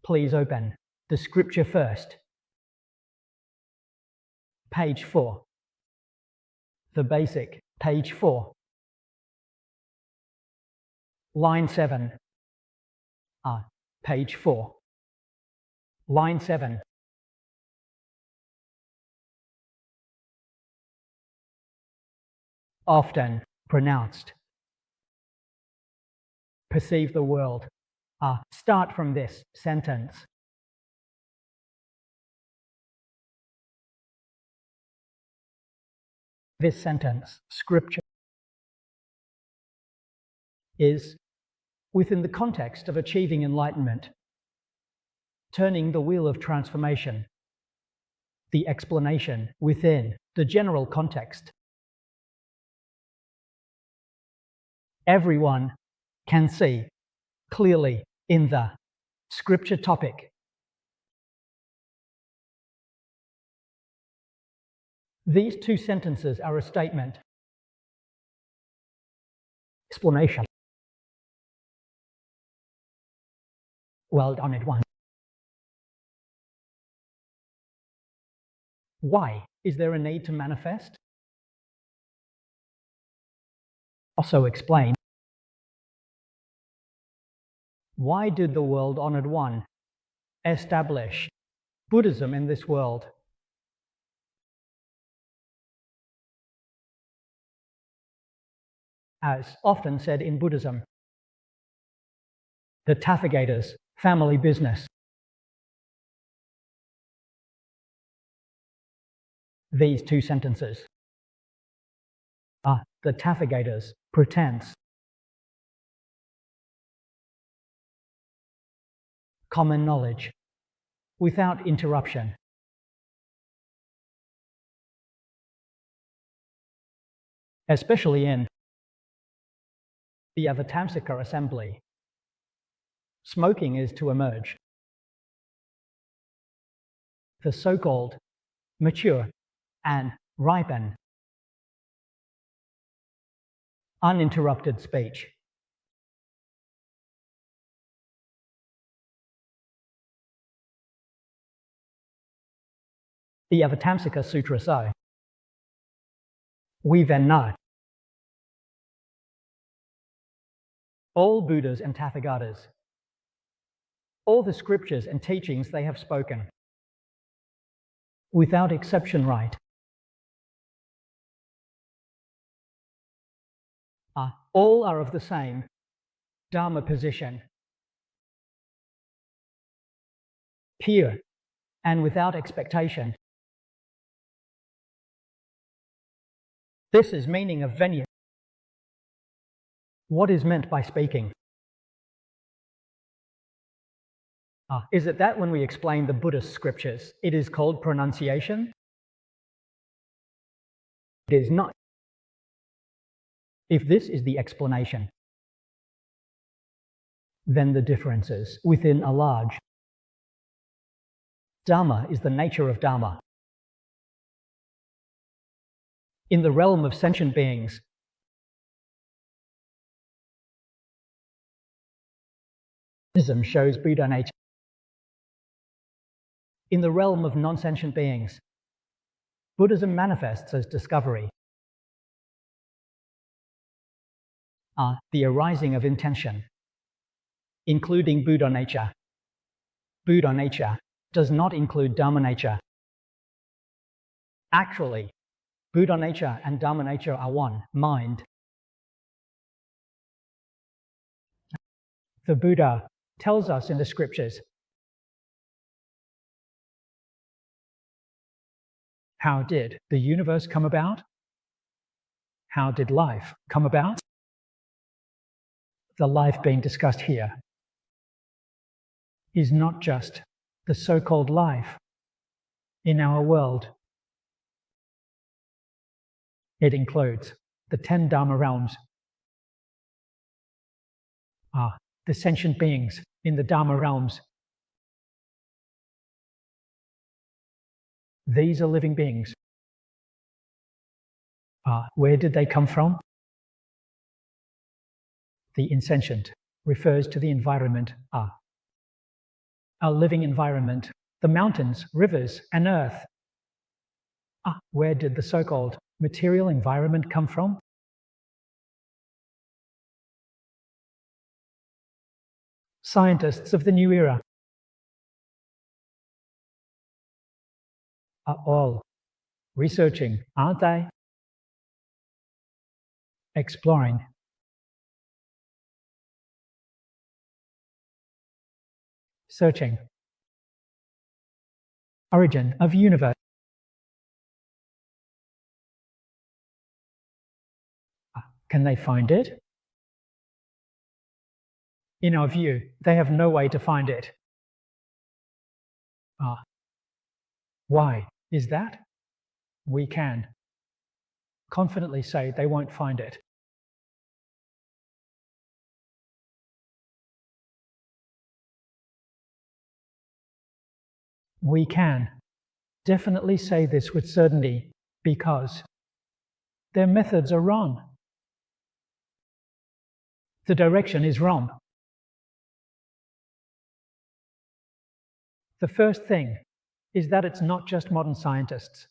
Please open the scripture first. Page 4. The basic, page 4. Line 7. Page 4. Line 7. Often pronounced. Perceive the world. Start from this sentence. This sentence, scripture, is within the context of achieving enlightenment, turning the wheel of transformation, the explanation within the general context. Everyone can see clearly in the scripture topic. These two sentences are a statement, explanation. Well done, it one. Why is there a need to manifest? Also explain. Why did the World Honored One establish Buddhism in this world? As often said in Buddhism, the Tathagata's family business. These two sentences are the Tathagata's pretense. Common knowledge without interruption. Especially in the Avatamsaka assembly, smoking is to emerge. The so-called mature and ripen. Uninterrupted speech. The Avatamsaka Sutra so. We then know all Buddhas and Tathagatas, all the scriptures and teachings they have spoken, without exception right, all are of the same Dharma position, pure and without expectation. This is meaning of Venya. What is meant by speaking? Is it that when we explain the Buddhist scriptures, it is called pronunciation? It is not. If this is the explanation, then the differences within are large. Dharma is the nature of Dharma. In the realm of sentient beings, Buddhism shows Buddha nature. In the realm of non-sentient beings, Buddhism manifests as discovery. The arising of intention, including Buddha nature. Buddha nature does not include Dharma nature. Actually, Buddha nature and Dharma nature are one, mind. The Buddha tells us in the scriptures how did the universe come about? How did life come about? The life being discussed here is not just the so-called life in our world. It includes the 10 Dharma realms, the sentient beings in the Dharma realms. These are living beings. Where did they come from? The insentient refers to the environment our living environment, the mountains, rivers, and earth. Where did the so-called material environment come from? Scientists of the new era are all researching, aren't they? Exploring. Searching. Origin of universe. Can they find it? In our view, they have no way to find it. Why is that? We can confidently say they won't find it. We can definitely say this with certainty because their methods are wrong. The direction is wrong. The first thing is that it's not just modern scientists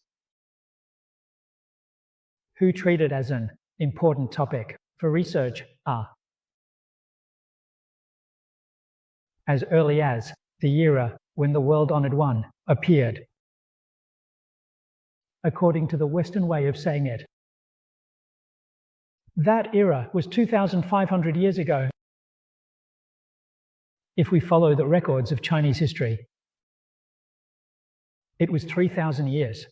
who treat it as an important topic for research. As early as the era when the world-honored one appeared, according to the Western way of saying it. That era was 2,500 years ago. If we follow the records of Chinese history, it was 3,000 years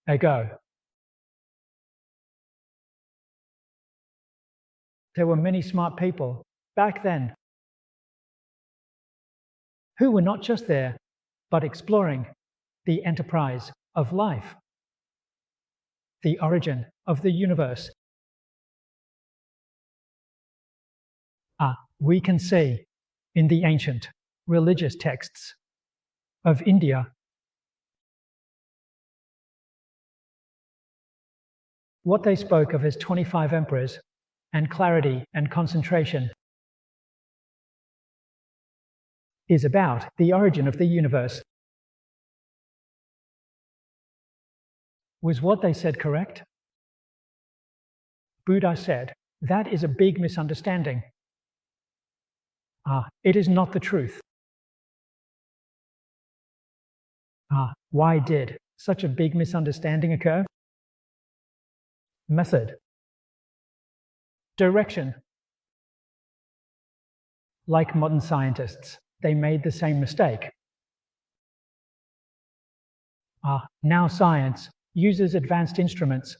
ago. There were many smart people back then who were not just there, but exploring the enterprise of life, the origin of the universe. We can see in the ancient religious texts of India what they spoke of as 25 emperors and clarity and concentration is about the origin of the universe. Was what they said correct? Buddha said, that is a big misunderstanding. It is not the truth. Why did such a big misunderstanding occur? Method. Direction. Like modern scientists, they made the same mistake. Now science uses advanced instruments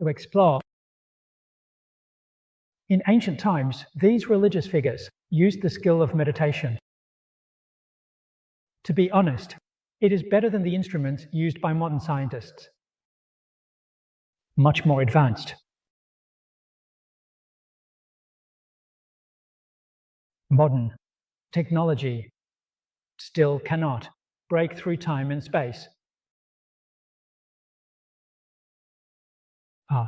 to explore. In ancient times, these religious figures used the skill of meditation. To be honest, it is better than the instruments used by modern scientists. Much more advanced. Modern technology still cannot break through time and space.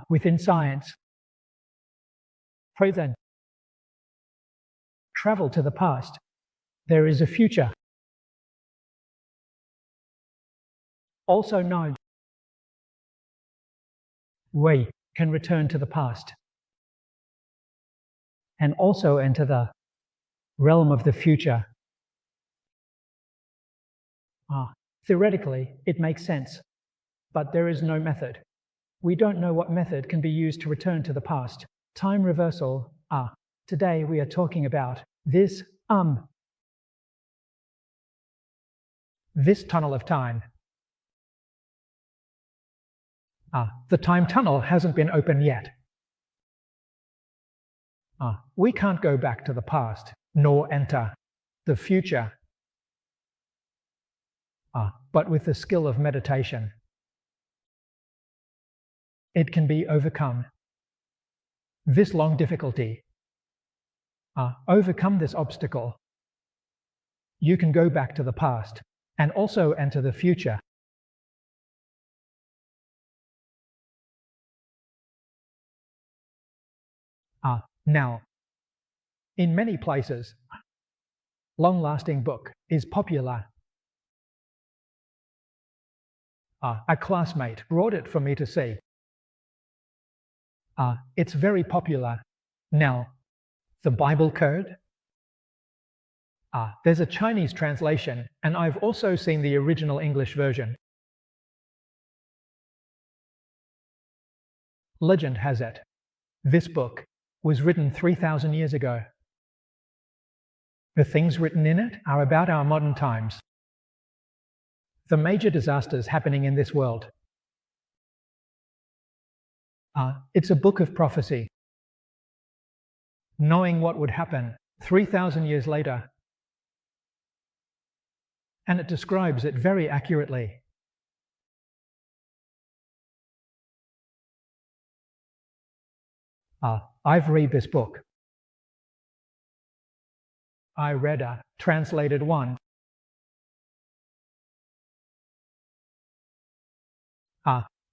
Within science, present, travel to the past, there is a future. Also known, we can return to the past and also enter the realm of the future. Theoretically, it makes sense, but there is no method. We don't know what method can be used to return to the past. Time reversal. Today we are talking about this tunnel of time. The time tunnel hasn't been opened yet. We can't go back to the past, nor enter the future. But with the skill of meditation, it can be overcome. This long difficulty, overcome this obstacle. You can go back to the past and also enter the future. Now, in many places, long-lasting book is popular. A classmate brought it for me to see. It's very popular. Now, the Bible Code. There's a Chinese translation, and I've also seen the original English version. Legend has it, this book was written 3,000 years ago. The things written in it are about our modern times, the major disasters happening in this world. It's a book of prophecy, knowing what would happen 3,000 years later, and it describes it very accurately. I've read this book. I read a translated one.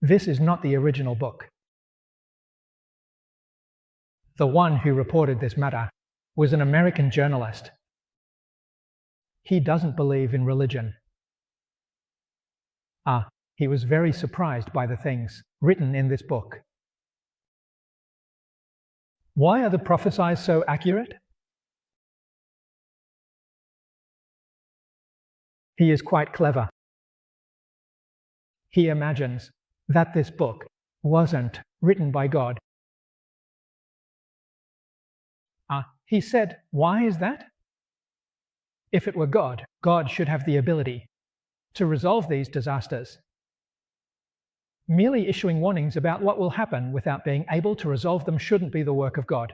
This is not the original book. The one who reported this matter was an American journalist. He doesn't believe in religion. He was very surprised by the things written in this book. Why are the prophecies so accurate? He is quite clever. He imagines that this book wasn't written by God. He said, why is that? If it were God, God should have the ability to resolve these disasters. Merely issuing warnings about what will happen without being able to resolve them shouldn't be the work of God.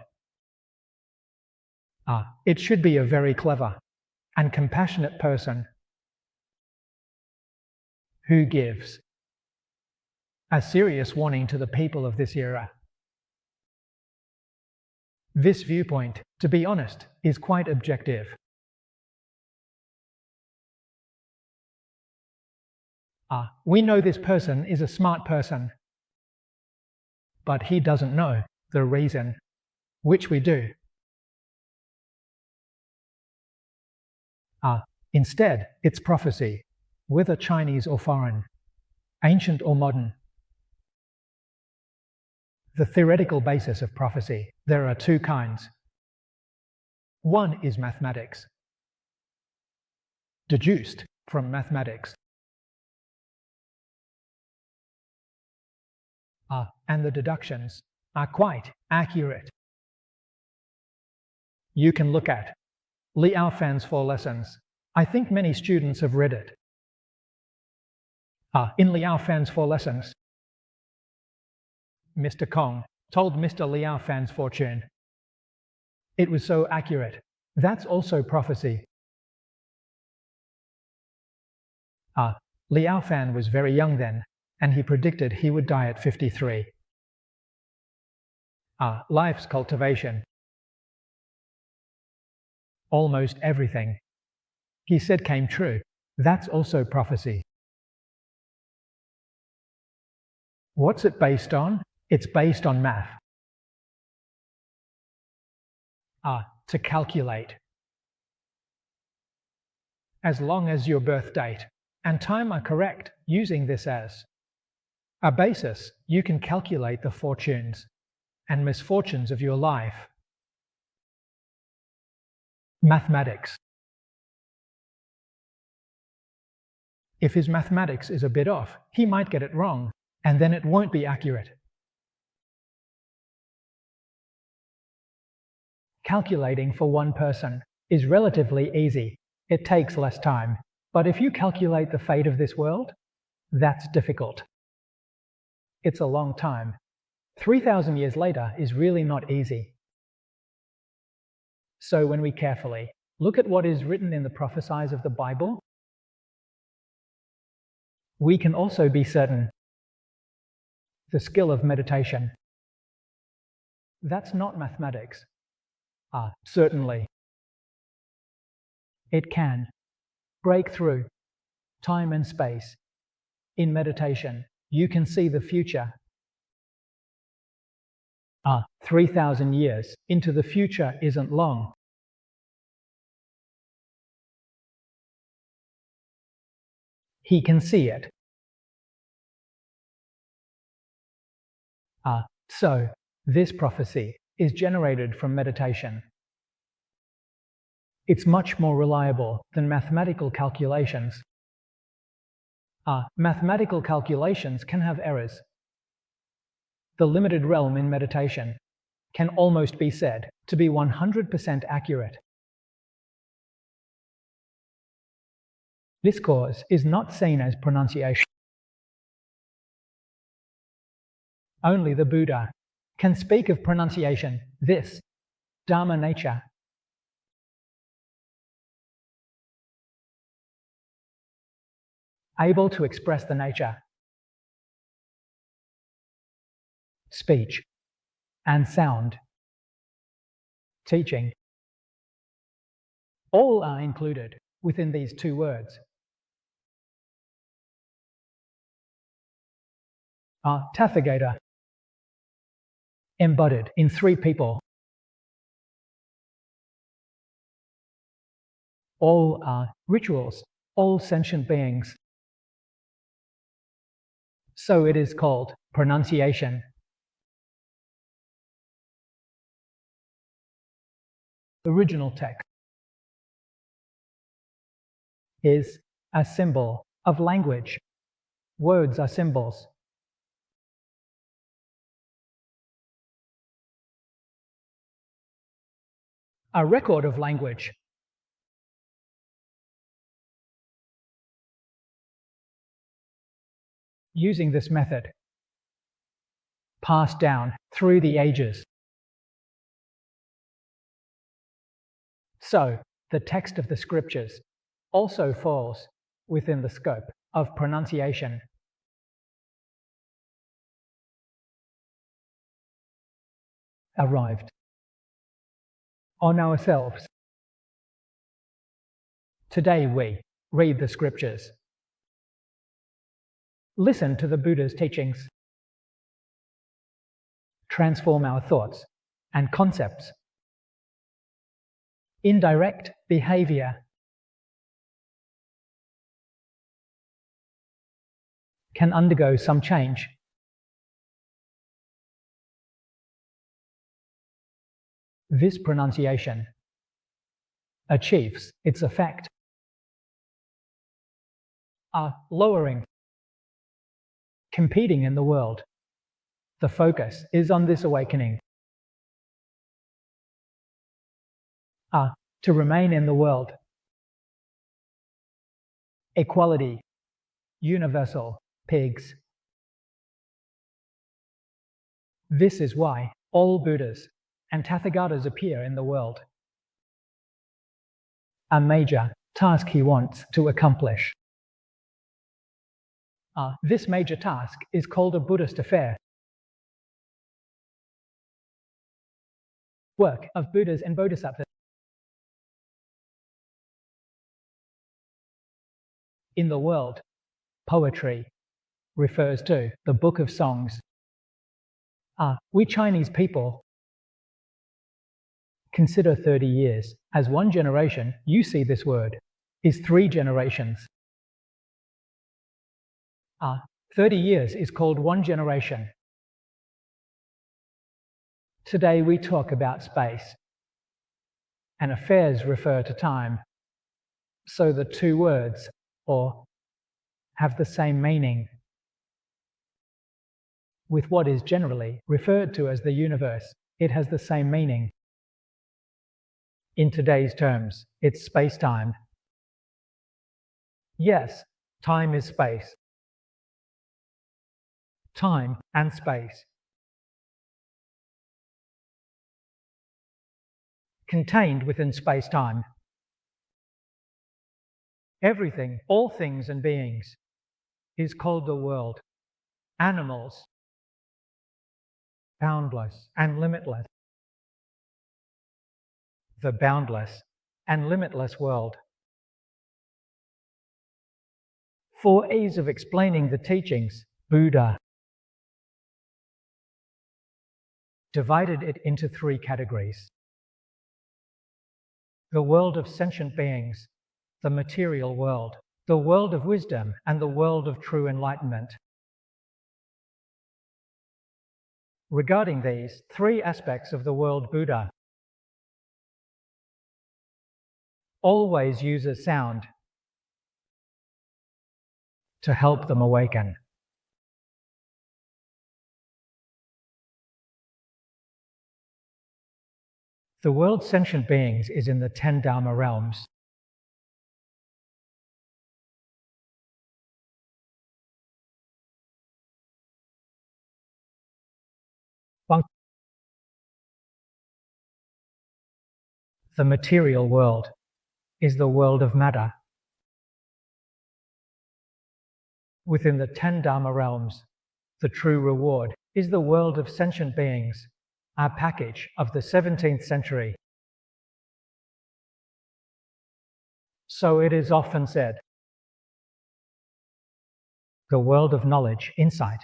It should be a very clever and compassionate person who gives a serious warning to the people of this era. This viewpoint, to be honest, is quite objective. We know this person is a smart person, but he doesn't know the reason, which we do. Instead, it's prophecy, whether Chinese or foreign, ancient or modern. The theoretical basis of prophecy. There are two kinds. One is mathematics, deduced from mathematics. And the deductions are quite accurate. You can look at Liao Fan's 4 Lessons. I think many students have read it. In Liao Fan's 4 Lessons, Mr. Kong told Mr. Liao Fan's fortune. It was so accurate. That's also prophecy. Liao Fan was very young then, and he predicted he would die at 53. Life's cultivation. Almost everything he said came true. That's also prophecy. What's it based on? It's based on math. To calculate. As long as your birth date and time are correct, using this as a basis, you can calculate the fortunes and misfortunes of your life. Mathematics. If his mathematics is a bit off, he might get it wrong, and then it won't be accurate. Calculating for one person is relatively easy. It takes less time. But if you calculate the fate of this world, that's difficult. It's a long time. 3,000 years later is really not easy. So when we carefully look at what is written in the prophecies of the Bible, we can also be certain. The skill of meditation. That's not mathematics. Certainly. It can break through time and space. In meditation, you can see the future. 3,000 years into the future isn't long. he can see it. So, this prophecy is generated from meditation. It's much more reliable than mathematical calculations. Mathematical calculations can have errors. The limited realm in meditation can almost be said to be 100% accurate. Discourse is not seen as pronunciation. Only the Buddha can speak of pronunciation, this Dharma nature. Able to express the nature, speech, and sound, teaching, all are included within these two words. Tathagata, embodied in three people. All are rituals, all sentient beings. So it is called pronunciation. Original text is a symbol of language. Words are symbols. A record of language. Using this method, passed down through the ages. So, the text of the scriptures also falls within the scope of pronunciation. Arrived on ourselves. Today we read the scriptures, listen to the Buddha's teachings, transform our thoughts and concepts. Indirect behavior can undergo some change. This pronunciation achieves its effect. Lowering, competing in the world. The focus is on this awakening. To remain in the world. Equality, universal, pigs. This is why all Buddhas and Tathagatas appear in the world. A major task he wants to accomplish. This major task is called a Buddhist affair. Work of Buddhas and Bodhisattvas. In the world, poetry refers to the book of songs. We Chinese people consider 30 years as one generation. You see this word is 3 generations. 30 years is called one generation. Today we talk about space, and affairs refer to time. So the two words have the same meaning. With what is generally referred to as the universe, it has the same meaning. In today's terms, it's space-time. Yes, time is space. Time and space. Contained within space-time. Everything, all things and beings, is called the world. Animals, boundless and limitless. The boundless and limitless world. For ease of explaining the teachings, Buddha divided it into 3 categories. The world of sentient beings, the material world, the world of wisdom, and the world of true enlightenment. Regarding these three aspects of the world, Buddha always uses sound to help them awaken. The world sentient beings is in the 10 Dharma realms. The material world is the world of matter. Within the 10 Dharma realms, the true reward is the world of sentient beings, a package of the 17th century. So it is often said, the world of knowledge, insight.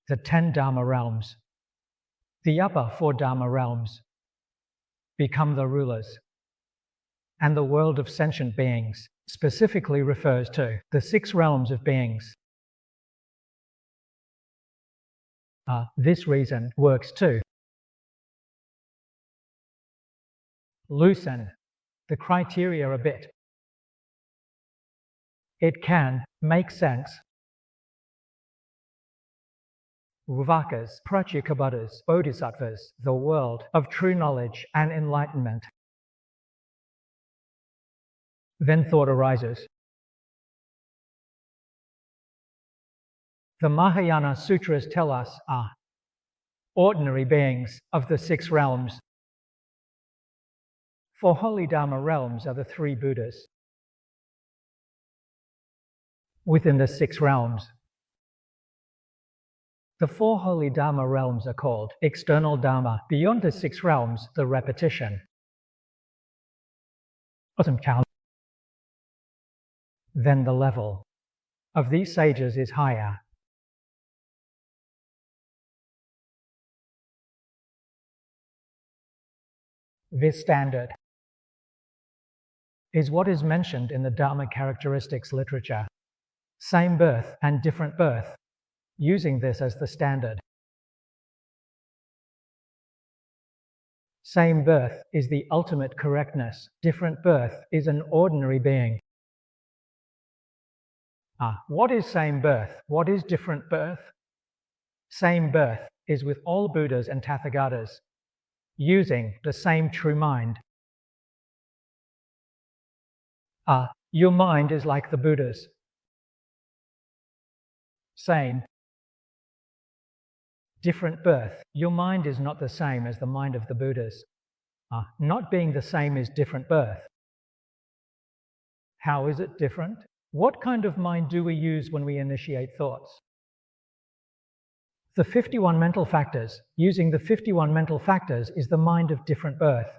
The 10 Dharma realms, the upper 4 Dharma realms, become the rulers, and the world of sentient beings specifically refers to the 6 realms of beings. This reason works to loosen the criteria a bit. It can make sense. Ruvakas, Pratyekabuddhas, Bodhisattvas, the world of true knowledge and enlightenment. Then thought arises. The Mahayana Sutras tell us ordinary beings of the 6 realms. 4 holy Dharma realms are the 3 Buddhas. Within the 6 realms, the 4 holy Dharma realms are called external Dharma. Beyond the 6 realms, the repetition. Then the level of these sages is higher. This standard is what is mentioned in the Dharma characteristics literature. Same birth and different birth, using this as the standard. Same birth is the ultimate correctness. Different birth is an ordinary being. What is same birth? What is different birth? Same birth is with all Buddhas and Tathagatas, using the same true mind. Your mind is like the Buddha's. Same. Different birth. Your mind is not the same as the mind of the Buddhas. Not being the same is different birth. How is it different? What kind of mind do we use when we initiate thoughts? The 51 mental factors. Using the 51 mental factors is the mind of different birth.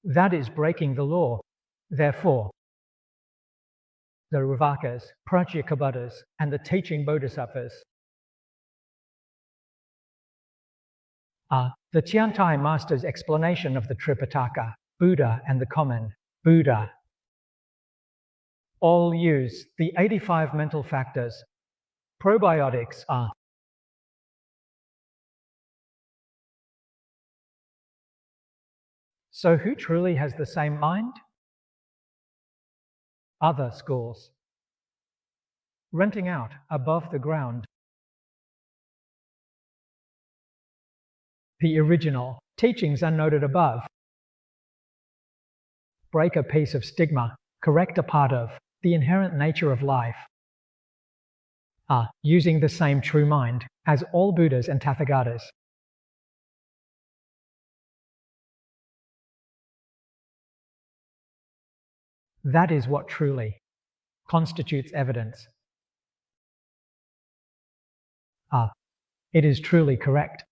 That is breaking the law. Therefore, the Ruvakas, Pratyekabuddhas, and the teaching Bodhisattvas. The Tiantai Master's explanation of the Tripitaka, Buddha and the common Buddha, all use the 85 mental factors. Probiotics are so who truly has the same mind? Other schools. Renting out above the ground. The original teachings are noted above. Break a piece of stigma, correct a part of the inherent nature of life. Using the same true mind as all Buddhas and Tathagatas. That is what truly constitutes evidence. It is truly correct.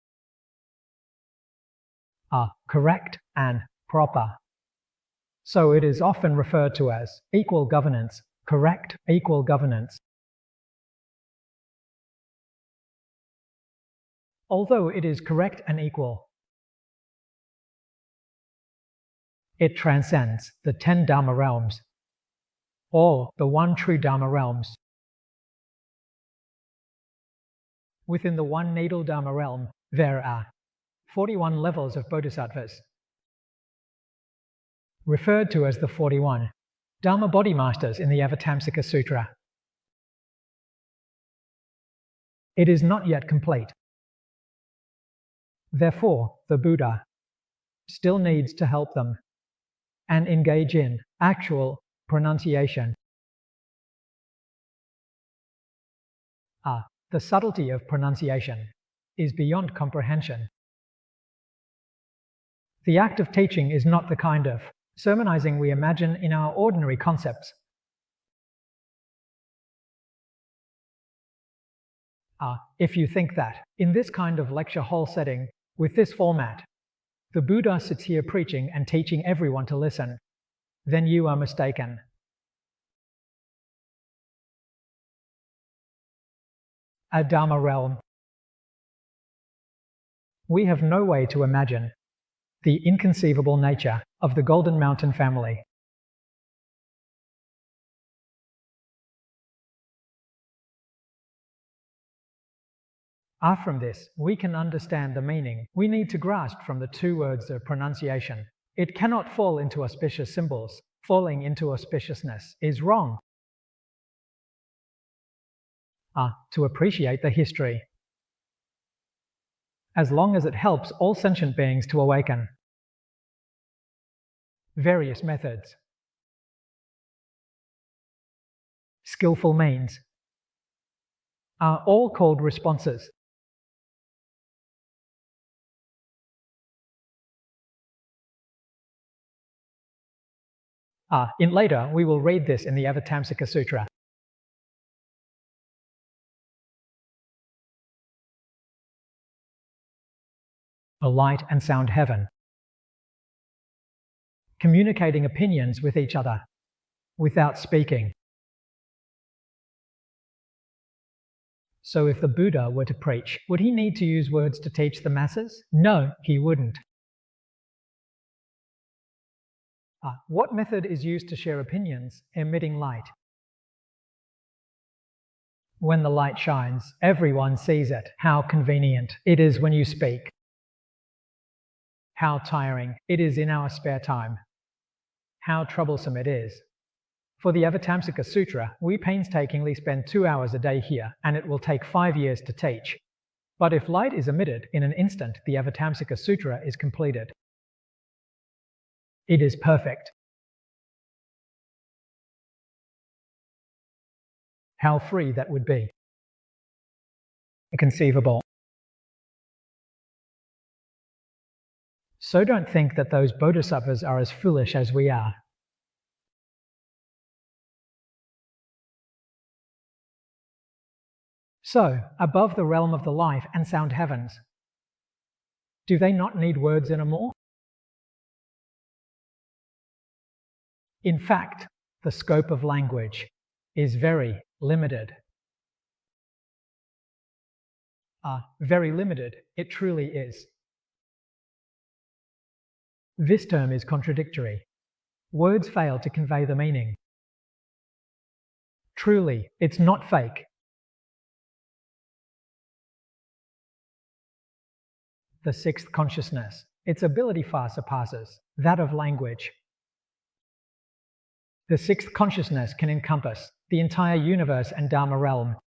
Correct and proper. So it is often referred to as equal governance, correct equal governance. Although it is correct and equal, It transcends the 10 Dharma realms, or the one true Dharma realms. Within the one needle Dharma realm, there are 41 levels of bodhisattvas, referred to as the 41 Dharma body masters in the Avatamsaka Sutra. It is not yet complete. Therefore, the Buddha still needs to help them and engage in actual pronunciation. The subtlety of pronunciation is beyond comprehension. The act of teaching is not the kind of sermonizing we imagine in our ordinary concepts. If you think that, in this kind of lecture hall setting, with this format, the Buddha sits here preaching and teaching everyone to listen, then you are mistaken. A Dharma realm. We have no way to imagine the inconceivable nature of the Golden Mountain family. From this, we can understand the meaning we need to grasp from the two words of pronunciation. It cannot fall into auspicious symbols. Falling into auspiciousness is wrong. To appreciate the history, as long as it helps all sentient beings to awaken. Various methods. Skillful means are all called responses. Later, we will read this in the Avatamsaka Sutra. A light and sound heaven, communicating opinions with each other without speaking. So if the Buddha were to preach, would he need to use words to teach the masses? No, he wouldn't. What method is used to share opinions? Emitting light. When the light shines, everyone sees it. How convenient it is when you speak. How tiring it is in our spare time. How troublesome it is. For the Avatamsaka Sutra, we painstakingly spend 2 hours a day here, and it will take 5 years to teach. But if light is emitted in an instant, the Avatamsaka Sutra is completed. It is perfect. How free that would be. Inconceivable. So don't think that those bodhisattvas are as foolish as we are. So, above the realm of the light and sound heavens, do they not need words anymore? In fact, the scope of language is very limited. Very limited, it truly is. This term is contradictory. Words fail to convey the meaning. Truly, it's not fake. The sixth consciousness, its ability far surpasses that of language. The sixth consciousness can encompass the entire universe and Dharma realm.